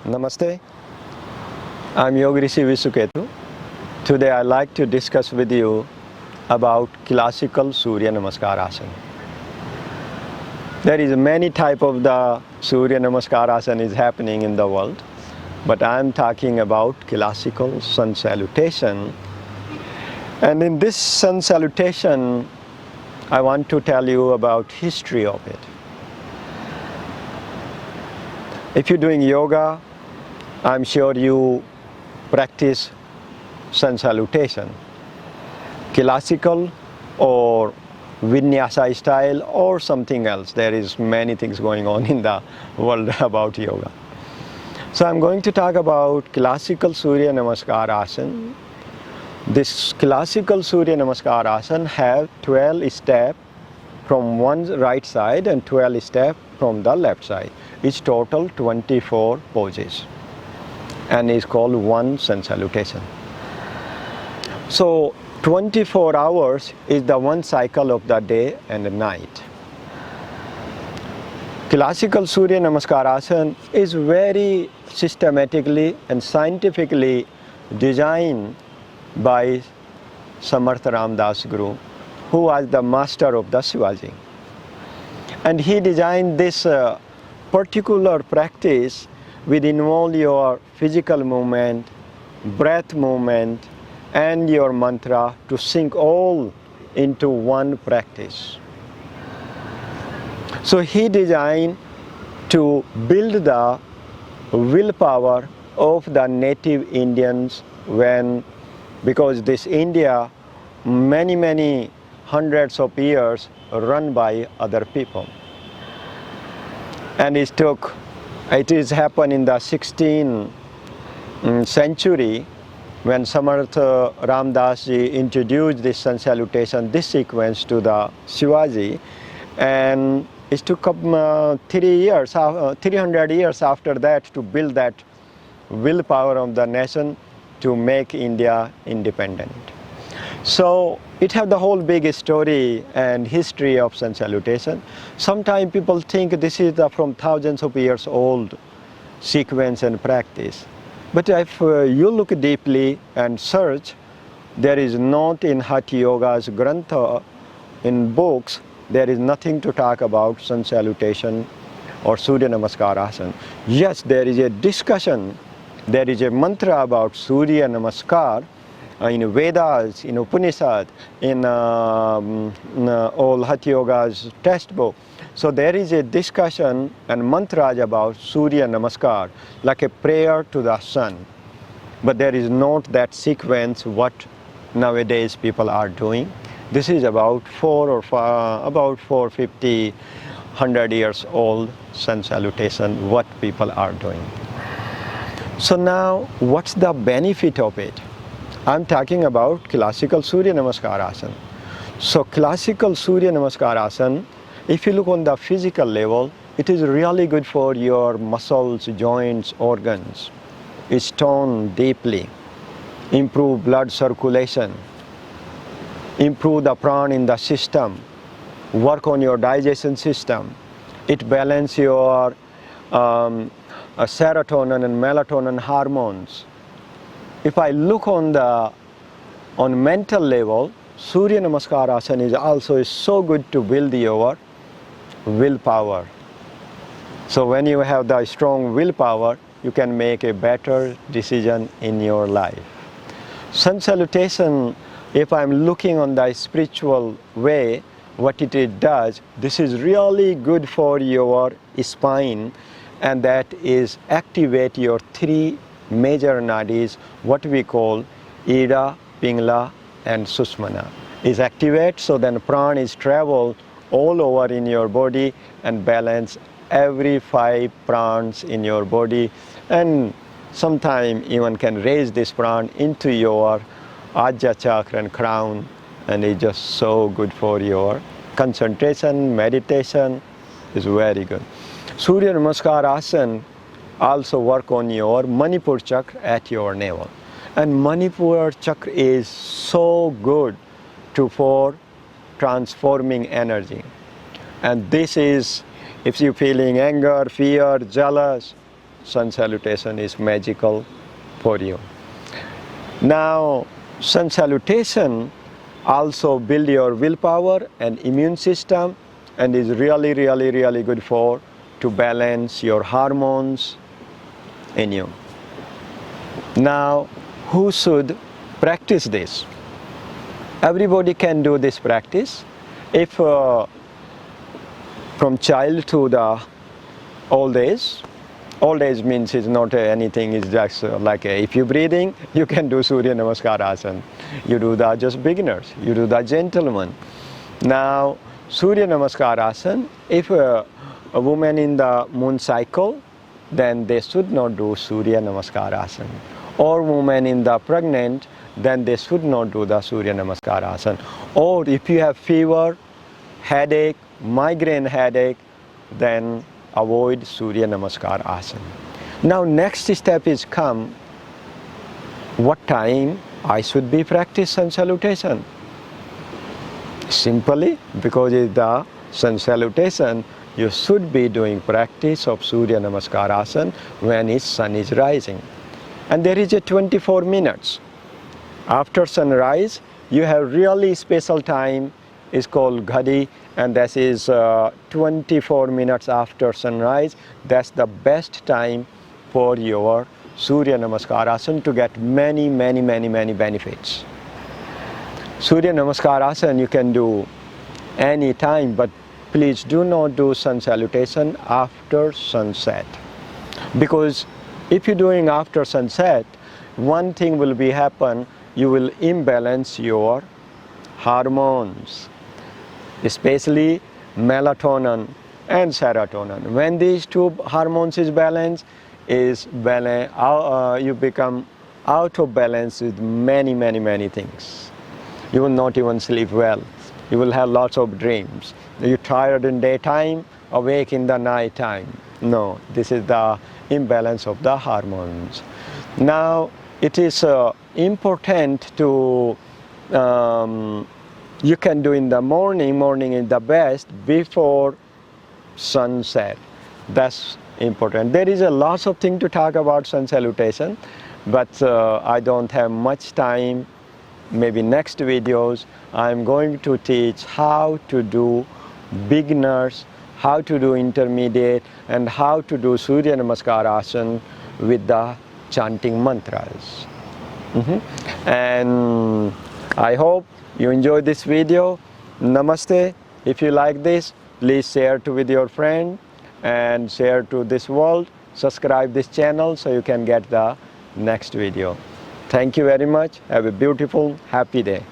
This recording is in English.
Namaste, I'm Yogrishi Vishvketu. Today I'd like to discuss with you about Classical Surya Namaskar Asana. There is many type of the Surya Namaskar Asana is happening in the world, but I'm talking about Classical Sun Salutation. And in this Sun Salutation, I want to tell you about history of it. If you're doing yoga, I'm sure you practice Sun Salutation, classical or vinyasa style or something else. There is many things going on in the world about yoga. So I'm going to talk about Classical Surya Namaskar Asana. This Classical Surya Namaskar Asana have 12 steps from one right side and 12 steps from the left side. It's total 24 poses and is called one Sun Salutation. So 24 hours is the one cycle of the day and the night. Classical Surya Namaskar Asana is very systematically and scientifically designed by Samartha Ramdas Guru, who was the master of the Shivaji. And he designed this particular practice will involve your physical movement, breath movement, and your mantra to sync all into one practice. So he designed to build the willpower of the native Indians because this India, many hundreds of years run by other people. And it is happened in the 16th century when Samartha Ramdas ji introduced this Sun Salutation, this sequence to the Shivaji, and it took 300 years after that to build that willpower of the nation to make India independent. So it has the whole big story and history of Sun Salutation. Sometimes people think this is from thousands of years old sequence and practice. But if you look deeply and search, there is not in Hatha Yoga's Grantha, in books, there is nothing to talk about Sun Salutation or Surya Namaskar Asana. Yes, there is a discussion, there is a mantra about Surya Namaskar in Vedas, in Upanishad, in all Hatha Yoga's textbook. So there is a discussion and mantras about Surya Namaskar, like a prayer to the sun. But there is not that sequence what nowadays people are doing. This is about 450, 100 years old Sun Salutation, what people are doing. So now, what's the benefit of it? I'm talking about Classical Surya Namaskar Asana. So Classical Surya Namaskar Asana, if you look on the physical level, it is really good for your muscles, joints, organs. It's tone deeply, improve blood circulation, improve the prana in the system, work on your digestion system. It balances your serotonin and melatonin hormones. If I look on mental level, Surya Namaskar Asana is also so good to build your willpower. So when you have the strong willpower, you can make a better decision in your life. Sun Salutation, if I'm looking on the spiritual way, what it does, this is really good for your spine, and that is activate your three major nadis, what we call Ida, Pingala and Sushmana. Is activate, so then prana is travel all over in your body and balance every 5 pranas in your body, and sometime even can raise this prana into your Ajja chakra and crown, and it's just so good for your concentration, meditation is very good. Surya Namaskar Asana also work on your Manipur chakra at your navel. And Manipur chakra is so good for transforming energy. And this is, if you're feeling anger, fear, jealous, Sun Salutation is magical for you. Now, Sun Salutation also build your willpower and immune system, and is really, really, really good for to balance your hormones in you. Now, who should practice this? Everybody can do this practice. If from child to the old age means it's not anything, it's just like if you're breathing, you can do Surya Namaskar Asana. You do the just beginners, you do the gentleman. Now, Surya Namaskar Asana, if a woman in the moon cycle, then they should not do Surya Namaskar Asana. Or woman in the pregnant, then they should not do the Surya Namaskar Asana. Or if you have fever, headache, migraine headache, then avoid Surya Namaskar Asana. Now next step is come, what time I should be practice Sun Salutation? Simply, because it's the Sun Salutation, you should be doing practice of Surya Namaskar Asana when his sun is rising. And there is a 24 minutes. After sunrise, you have really special time, is called Ghadi, and that is 24 minutes after sunrise. That's the best time for your Surya Namaskar Asana to get many, many, many, many benefits. Surya Namaskar Asana you can do any time, but please do not do Sun Salutation after sunset. Because if you're doing after sunset, one thing will be happen, you will imbalance your hormones, especially melatonin and serotonin. When these two hormones is balanced, you become out of balance with many, many, many things. You will not even sleep well. You will have lots of dreams. You're tired in daytime, awake in the night time. No, this is the imbalance of the hormones. Now, it is important to, you can do in the morning is the best, before sunset. That's important. There is a lots of things to talk about Sun Salutation, but I don't have much time. Maybe next videos, I'm going to teach how to do beginners, how to do intermediate, and how to do Surya Namaskar Asana with the chanting mantras. And I hope you enjoyed this video. Namaste. If you like this, please share it with your friend and share to this world. Subscribe this channel so you can get the next video. Thank you very much. Have a beautiful, happy day.